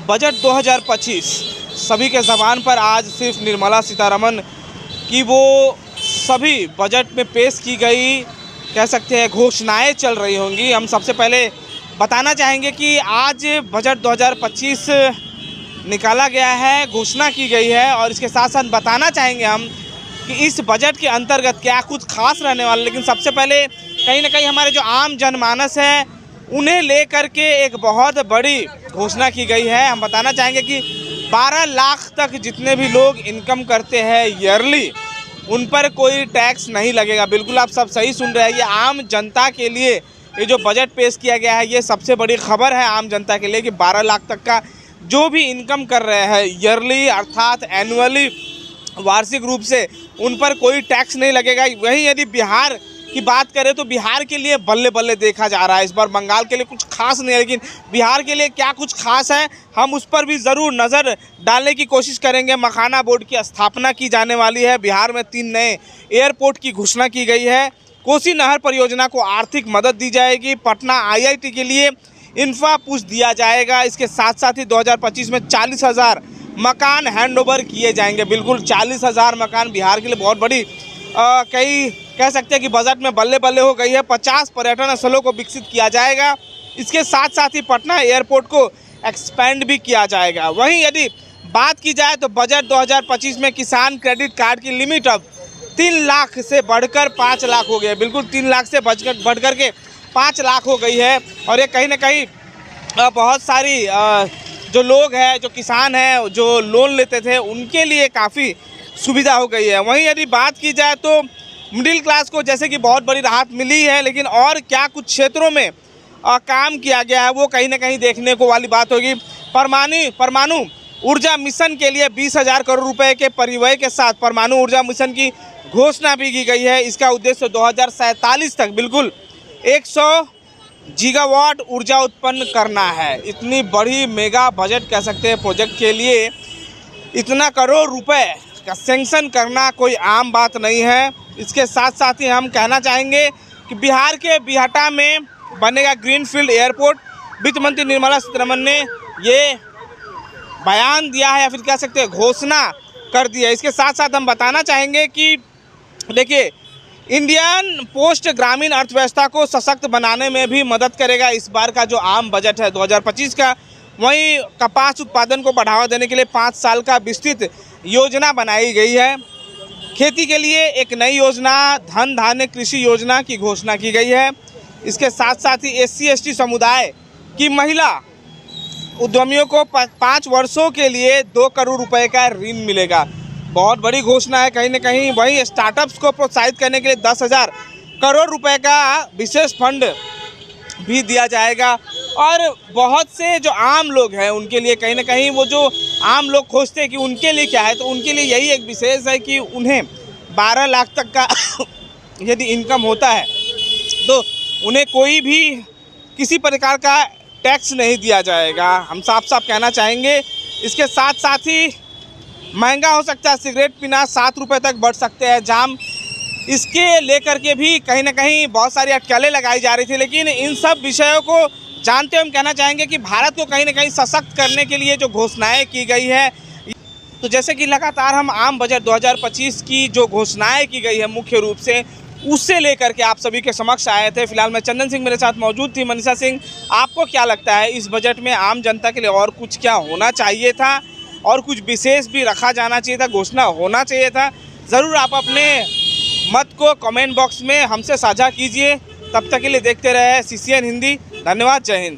Budget 2025 सभी के ज़बान पर आज सिर्फ निर्मला सीतारमण की वो सभी बजट में पेश की गई कह सकते हैं घोषणाएं चल रही होंगी। हम सबसे पहले बताना चाहेंगे कि आज बजट 2025 निकाला गया है, घोषणा की गई है और इसके साथ साथ बताना चाहेंगे हम कि इस बजट के अंतर्गत क्या कुछ खास रहने वाला। लेकिन सबसे पहले कहीं ना कहीं हमारे जो आम जनमानस है उन्हें लेकर के एक बहुत बड़ी घोषणा की गई है। हम बताना चाहेंगे कि 12 लाख तक जितने भी लोग इनकम करते हैं ईयरली उन पर कोई टैक्स नहीं लगेगा। बिल्कुल आप सब सही सुन रहे हैं, ये आम जनता के लिए ये जो बजट पेश किया गया है ये सबसे बड़ी खबर है आम जनता के लिए कि 12 लाख तक का जो भी इनकम कर रहे हैं ईयरली अर्थात एनुअली वार्षिक रूप से उन पर कोई टैक्स नहीं लगेगा। वहीं यदि बिहार की बात करें तो बिहार के लिए बल्ले बल्ले देखा जा रहा है। इस बार बंगाल के लिए कुछ खास नहीं है, लेकिन बिहार के लिए क्या कुछ खास है हम उस पर भी ज़रूर नज़र डालने की कोशिश करेंगे। मखाना बोर्ड की स्थापना की जाने वाली है। बिहार में 3 नए एयरपोर्ट की घोषणा की गई है। कोसी नहर परियोजना को आर्थिक मदद दी जाएगी। पटना IIT के लिए इंफ्रा पुश दिया जाएगा। इसके साथ साथ ही 2025 में 40,000 मकान हैंडओवर किए जाएंगे। बिल्कुल 40,000 मकान बिहार के लिए बहुत बड़ी कई कह सकते हैं कि बजट में बल्ले बल्ले हो गई है। 50 पर्यटन स्थलों को विकसित किया जाएगा। इसके साथ साथ ही पटना एयरपोर्ट को एक्सपेंड भी किया जाएगा। वहीं यदि बात की जाए तो बजट 2025 में किसान क्रेडिट कार्ड की लिमिट अब 3 लाख से बढ़कर 5 लाख हो गई है। बिल्कुल 3 लाख से बढ़कर के 5 लाख हो गई है। और ये कहीं ना कहीं बहुत सारी जो लोग हैं, जो किसान हैं, जो लोन लेते थे उनके लिए काफ़ी सुविधा हो गई है। वहीं यदि बात की जाए तो मिडिल क्लास को जैसे कि बहुत बड़ी राहत मिली है, लेकिन और क्या कुछ क्षेत्रों में काम किया गया है वो कहीं ना कहीं देखने को वाली बात होगी। परमाणु ऊर्जा मिशन के लिए 20,000 करोड़ रुपए के परिव्यय के साथ परमाणु ऊर्जा मिशन की घोषणा भी की गई है। इसका उद्देश्य 2047 तक बिल्कुल 100 गीगावाट ऊर्जा उत्पन्न करना है। इतनी बड़ी मेगा बजट कह सकते हैं प्रोजेक्ट के लिए इतना करोड़ रुपए का सेंक्शन करना कोई आम बात नहीं है। इसके साथ साथ ही हम कहना चाहेंगे कि बिहार के बिहटा में बनेगा ग्रीनफील्ड एयरपोर्ट। वित्त मंत्री निर्मला सीतारमण ने ये बयान दिया है या फिर कह सकते हैं घोषणा कर दी है। इसके साथ साथ हम बताना चाहेंगे कि देखिए इंडियन पोस्ट ग्रामीण अर्थव्यवस्था को सशक्त बनाने में भी मदद करेगा इस बार का जो आम बजट है 2025 का। वहीं कपास उत्पादन को बढ़ावा देने के लिए 5 साल का विस्तृत योजना बनाई गई है। खेती के लिए एक नई योजना धन धान्य कृषि योजना की घोषणा की गई है। इसके साथ साथ ही SC/ST समुदाय की महिला उद्यमियों को 5 वर्षों के लिए 2 करोड़ रुपए का ऋण मिलेगा। बहुत बड़ी घोषणा है कहीं ना कहीं। वहीं स्टार्टअप्स को प्रोत्साहित करने के लिए 10,000 करोड़ रुपए का विशेष फंड भी दिया जाएगा। और बहुत से जो आम लोग हैं उनके लिए कहीं ना कहीं वो जो आम लोग खोजते हैं कि उनके लिए क्या है, तो उनके लिए यही एक विशेष है कि उन्हें 12 लाख तक का यदि इनकम होता है तो उन्हें कोई भी किसी प्रकार का टैक्स नहीं दिया जाएगा। हम साफ साफ कहना चाहेंगे। इसके साथ साथ ही महंगा हो सकता है सिगरेट पीना, 7 रुपये तक बढ़ सकते हैं जाम। इसके लेकर के भी कहीं ना कहीं बहुत सारी अटकलें लगाई जा रही थी। लेकिन इन सब विषयों को जानते हुए हम कहना चाहेंगे कि भारत को कहीं ना कहीं सशक्त करने के लिए जो घोषणाएं की गई है, तो जैसे कि लगातार हम आम बजट 2025 की जो घोषणाएं की गई है मुख्य रूप से उससे लेकर के आप सभी के समक्ष आए थे। फिलहाल मैं चंदन सिंह मेरे साथ मौजूद थी मनीषा सिंह। आपको क्या लगता है इस बजट में आम जनता के लिए और कुछ क्या होना चाहिए था और कुछ विशेष भी रखा जाना चाहिए था, घोषणा होना चाहिए था? ज़रूर आप अपने मत को कमेंट बॉक्स में हमसे साझा कीजिए। तब तक के लिए देखते रहे CCN हिंदी। धन्यवाद। जय हिंद।